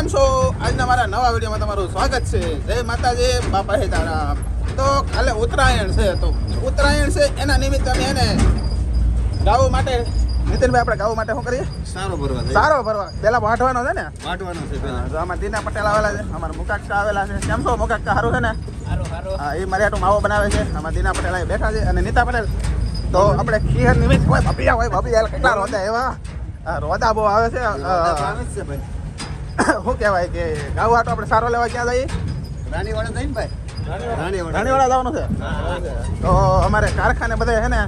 કેમ છો? આજના મારા નવા વિડીયોમાં તમારું સ્વાગત છે. જય માતાજી, બાપા સીતારામ. તો કાલે ઉત્તરાયણ છે, તો ઉત્તરાયણ છે એના નિમિત્તે અમે એને ગાવું માટે નીતિનભાઈ આપણે ગાવું માટે શું કરીએ? સારો ભરવા પેલા વાંટવાનો છે ને? વાટવાનો છે હા, તો આમાં દીના પટેલ આવેલા છે, અમારા મુકાક્ષા આવેલા છે. કેમ છો મુકાક્ષા? સારું છે ને? હા, એ મારી હાટુ માવો બનાવે છે. આમાં દીના પટેલ અહીં બેઠા છે અને નીતા પટેલ. તો આપણે ખીર નિમિત્ત હોય ભાભી કેટલા રોદા એવા રોદા બહુ આવે છે. શું કહેવાય કે ગાવું હાટો આપણે સારો લેવા ક્યાં જઈએ? રાણીવાડા જઈને ભાઈ રાણીવાડા જવાનું છે. તો અમારે કારખાને બધે છે ને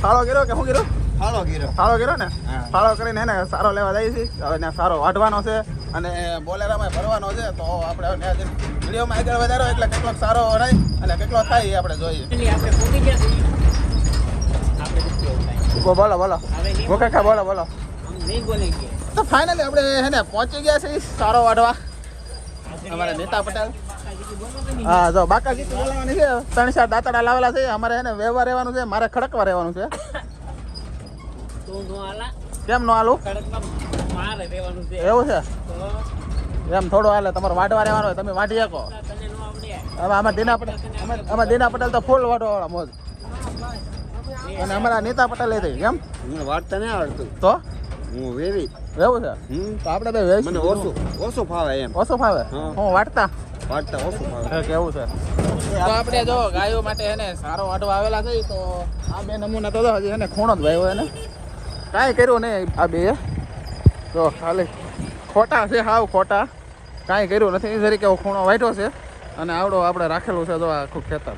ફાળો કર્યો કે શું કર્યો? ફાળો કર્યો ને? ફાળો કરીને એને સારો લેવા જઈએ છીએ. હવે ત્યાં સારો વાઢવાનો છે અને બોલેરામાં ભરવાનો છે. તો આપણે વિડીયોમાં આગળ વધારો એટલે કેટલો સારો રહે અને કેટલો થાય એ આપણે જોઈએ. બોલો કાકા બોલો. તો ફાઇનલી આપણે હે ને પહોંચી ગયા છે સારો વાઢવા. અમારા નીતા પટેલ. હા, જો બાકા ગીત બોલાવવાની છે. 3-4 દાંતડા લાવેલા છે. અમારે હે ને વ્યવહાર રહેવાનું છે, મારે ખડકવા રહેવાનું છે. કેમ નો હાલું? એવું છે? એમ થોડું હાલે. તમારે વાઢવા રહેવાનું હોય, તમે વાઢી શકો. હવે આમાં દીના પટેલ તો ફૂલ વાઢવા વાળા મોજ. અને અમારા નીતા પટેલ લઈ કેમ વાટતા નહીં આવડતું તો હું વેવી એવું છે. તો આપણે બે વેચ મને ઓછું ફાવે એમ. ઓછું ફાવે? હું વાટતા ઓછું ફાવે કેવું છે. તો આપણે જો ગાયો માટે એને સારો વાઢવા આવેલા છે. તો આ બે નમૂના તો હજી એને ખૂણો જ ભાઈ એને કાંઈ કર્યું નહીં. આ બે જો ખાલી ખોટા છે, હાવ ખોટા. કાંઈ કર્યું નથી. જરીકે એવો ખૂણો વાઢ્યો છે અને આવડો આપણે રાખેલું છે. જો આખું ખેતર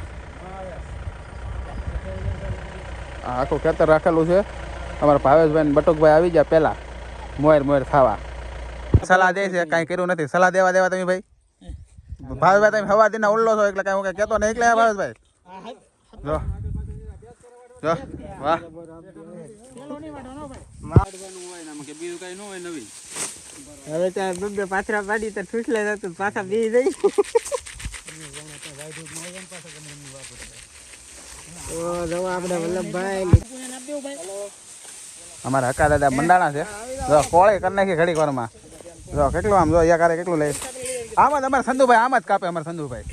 આખું ખેતર રાખેલું છે. અમારા ભાવેશભાઈ ને બટુકભાઈ આવી ગયા પહેલા મોર ખાવા. સલાહ દે છે, કાંઈ કર્યું નથી. સલાહ દેવા તમે ભાઈ ભાવેશભાઈ તમે હવા દીના ઉલ્લો છો એટલે કાંઈ હું કાંઈ કહેતો નહીં. એટલે ભાવેશભાઈ જો વાહ. હવે ત્યાં બે પાથરા પાડી તો ઠૂસલે જતું પાછા બી જઈ. આપણે વલ્લભભાઈ અમારા હકા દાદા મંડાણા છે. જો કોળે કરી નાખી ઘડીક વારમાં. જો કેટલું આમ જો યાકારે કેટલું લે. આમ જ અમારા સંધુભાઈ આમ જ કાપે. અમારા સંધુભાઈ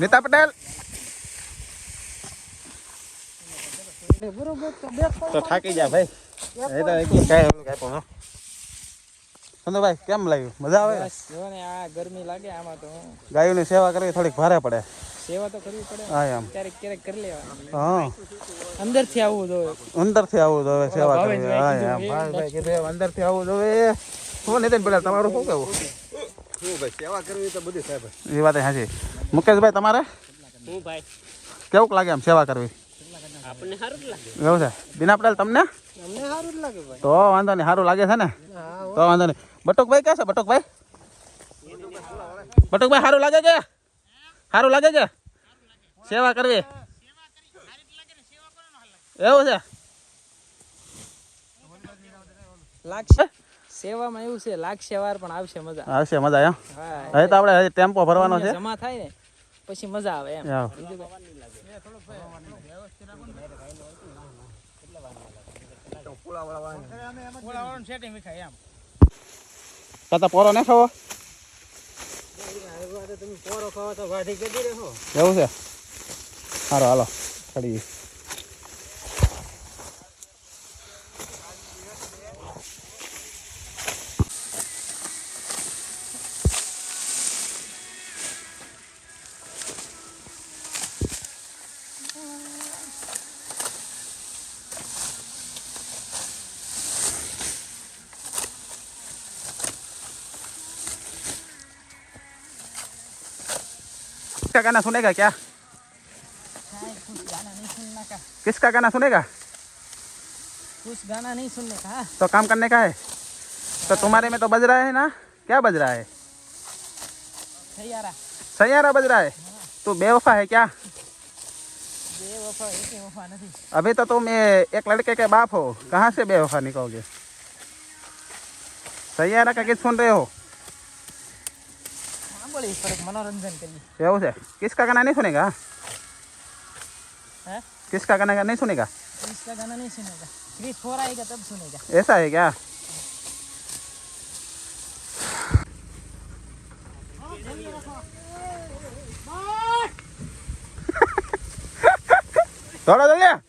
નીતા પટેલ તો થાકી જાય ભાઈ. એ તો એકલું કાંઈ પણ સંધુભાઈ કેમ લાગ્યું? મજા આવે? આ ગરમી લાગે આમાં તો ગાયોની સેવા કરવી થોડીક ભારે પડે. સેવા તો કરવી પડે. હા એમ ક્યારેક કરી લેવાની. હા, અંદરથી આવવું જોઈએ. અંદરથી આવવું જોઈએ સેવા કરવી. હા એમ ભાઈ કીધું અંદરથી આવવું જોઈએ. શું નીતિન પટેલ તમારું શું કહેવું? સેવા કરવી તો બધી સાહેબ એ વાત સાચી. મુકેશભાઈ તમારે હું ભાઈ કેવું લાગે આમ સેવા કરવી? આપણને સારું જ લાગે. એવું છે? દીના પટેલ તમને? અમને સારું જ લાગે ભાઈ. તો વાંધો નહીં, સારું લાગે છે ને? તો વાંધો નહીં. બટુકભાઈ ક્યાં છે? બટુકભાઈ સારું લાગે કે? સારું લાગે કે સેવા કરવી? એવું છે? લાગશે સેવામાં એવું છે, લાગશે વાર પણ આવશે મજા. આવશે મજા એમ? હા, હવે તો આપણે ટેમ્પો ભરવાનો છે. જમા થાય ને પછી મજા આવે એમ. કતા પોરો ને ખાવો? તમે પોરો ખાવો તો વાઢી કરી રહો. એવું છે? સારું હાલો ચડી. किसका गाना सुनेगा क्या? किसका गाना सुनेगा? कुछ गाना नहीं सुनने का. तो काम करने का है. तो तुम्हारे में तो बज रहा है ना? क्या बज रहा है? सैयारा बज रहा है. तो बेवफा है क्या? बेवफा है कि वफा नहीं. अभी तो तुम एक लड़के के बाप हो, कहाँ से बेवफा निकलोगे? सैयारा का गीत सुन रहे हो? मनोरंजन के लिए. એવું છે? किसका गाना नहीं सुनेगा? है? किसका गाना नहीं सुनेगा? इसका गाना नहीं सुनेगा. क्रिस 4 आएगा तब सुनेगा। ऐसा है क्या? थोड़ा जल्दी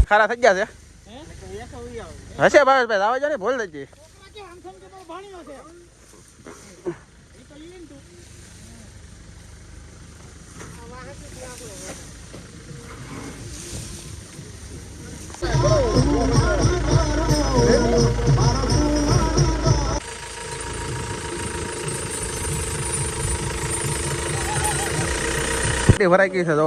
ખરા થઈ ગયા છે હશે ભાવેશભાઈ આવે છે ને ભૂલ થઈ ગઈ ભરાઈ ગઈ છે જો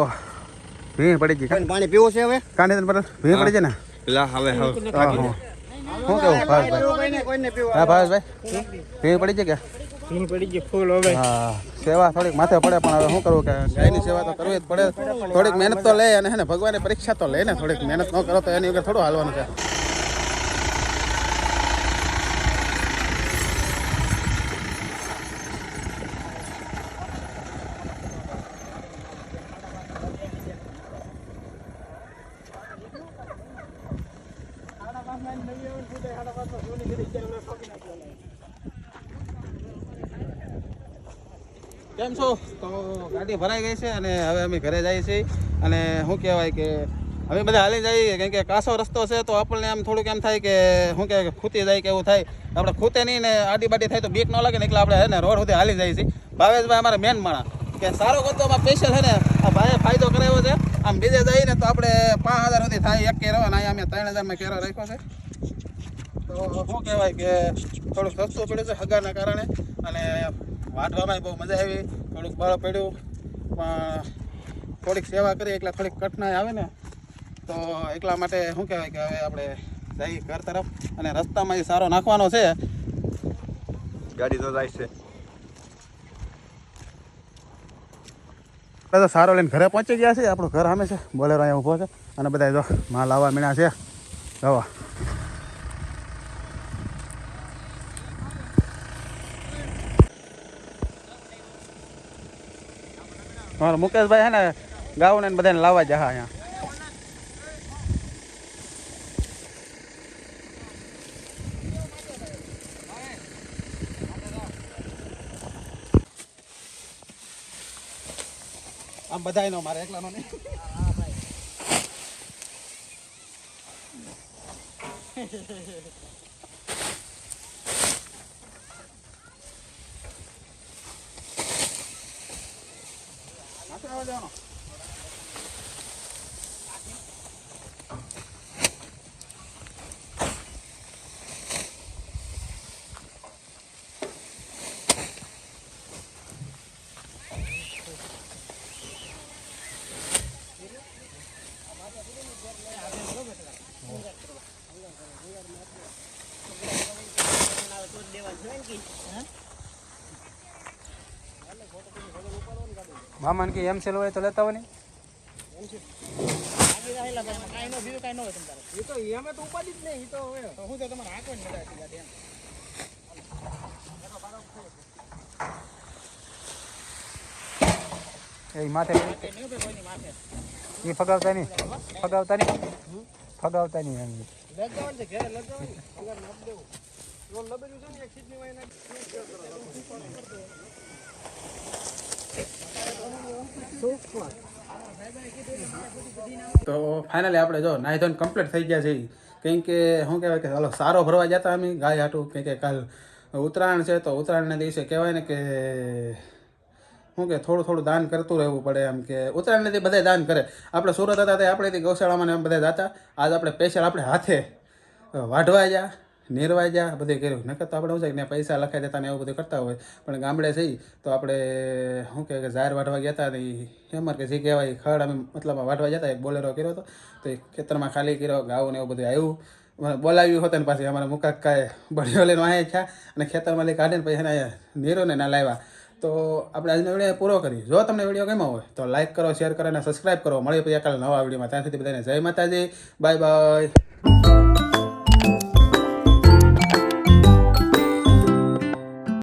ભીડ પડી ગઈ પાણી પીવું છે હવે કાંડી પર ભીડ પડી છે ને લા હવે શું કેવું ભાવેશભાઈ કોઈને પીવું હા ભાવેશભાઈ ભીડ પડી છે કે પડી ગઈ ફૂલ હવે હા સેવા થોડીક માથે પડે પણ હવે શું કરવું કે ગાયની સેવા તો કરવી જ પડે થોડીક મહેનત તો લે અને હે ને ભગવાનની પરીક્ષા તો લે ને થોડીક મહેનત ન કરો તો એની વગર થોડું હાલવાનું છે કેમ છો તો ગાડી ભરાઈ ગઈ છે અને હવે અમે ઘરે જઈએ છીએ અને શું કહેવાય કે અમે બધા હાલી જઈએ કેમ કે કાસો રસ્તો છે તો આપણને એમ થોડુંક એમ થાય કે શું કહેવાય કે ખૂતી જાય કે એવું થાય આપણે ખૂતે નહીં ને આડી બાડી થાય તો બીક ન લાગે ને એટલે આપણે હે ને રોડ સુધી હાલી જઈએ છીએ ભાવેશભાઈ અમારા મેન માણા કે સારો ગોતવામાં સ્પેશિયલ છે ને આ ભાઈએ ફાયદો કરાવ્યો છે આમ બીજે જઈએ ને તો આપણે 5000 સુધી થાય એક કેરો અને અહીંયા અમે 3000 કેરો રાખ્યો છે તો શું કહેવાય કે થોડુંક સસ્તું પડ્યું છે હગાના કારણે અને વાઢવામાં બહુ મજા આવી થોડુંક બળ પડ્યું પણ થોડીક સેવા કરી એટલે થોડીક કઠણાઈ આવે ને તો એટલા માટે શું કહેવાય કે હવે આપણે જઈએ ઘર તરફ અને રસ્તામાં એ સારો નાખવાનો છે ગાડી તો જાય છે તો સારો લઈને ઘરે પહોંચી ગયા છે આપણું ઘર સામે છે બોલેરો અહીંયા ઊભો છે અને બધા જો માલ આવવા મીણા છે જવા મારા મુકેશભાઈ હે ને ગાઉને બધાને લાવવા જા અહીંયા આમ બધાયનો મારે એકલાનો નહીં મામાને કે એમ સેલ હોય તો લેતા હોય ને એ માથે એ ફગાવતા નહીં એમ તો ફાઇનલી આપણે જો નાહી ધોઈને કમ્પ્લીટ થઈ ગયા છે કેમ કે શું કહેવાય કે ચાલો સારો ભરવા જતા અમે ગાય હાટું કેમ કે કાલ ઉત્તરાયણ છે તો ઉત્તરાયણના દિવસે કહેવાય ને કે શું કે થોડું થોડું દાન કરતું રહેવું પડે એમ કે ઉત્તરાયણને બધા દાન કરે આપણે સુરત હતા તે આપણે ગૌશાળામાં એમ બધા જતા આજ આપણે સ્પેશિયલ આપણે હાથે વાઢવા જા નિર્વાય જા બધું કર્યું નકર તો આપણે શું છે કે પૈસા લખાઈ દેતા ને એવું બધું કરતા હોય પણ ગામડે જઈ તો આપણે શું કહેવાય કે ઝાર વાઢવા ગયા હતા એમાં કે જે કહેવાય ખડ અમે મતલબ વાઢવા જતા એક બોલેરો કર્યો હતો તો એ ખેતરમાં ખાલી કર્યો ગાઉ ને એવું બધું આવ્યું બોલાવ્યું હતું ને પાછી અમારા મુકાકાએ બળીઓ લઈને આવ્યા છે અને ખેતરમાં લઈ કાઢીને પછી એને નીરો ને ના લાવ્યા તો આપણે આજનો વિડીયો પૂરો કરીએ. જો તમને વિડીયો ગમ્યો હોય તો લાઈક કરો, શેર કરો અને સબસ્ક્રાઈબ કરો. મળીએ પછી કાલે નવા વિડીયોમાં. ત્યાં સુધી બધાને જય માતાજી, બાય બાય.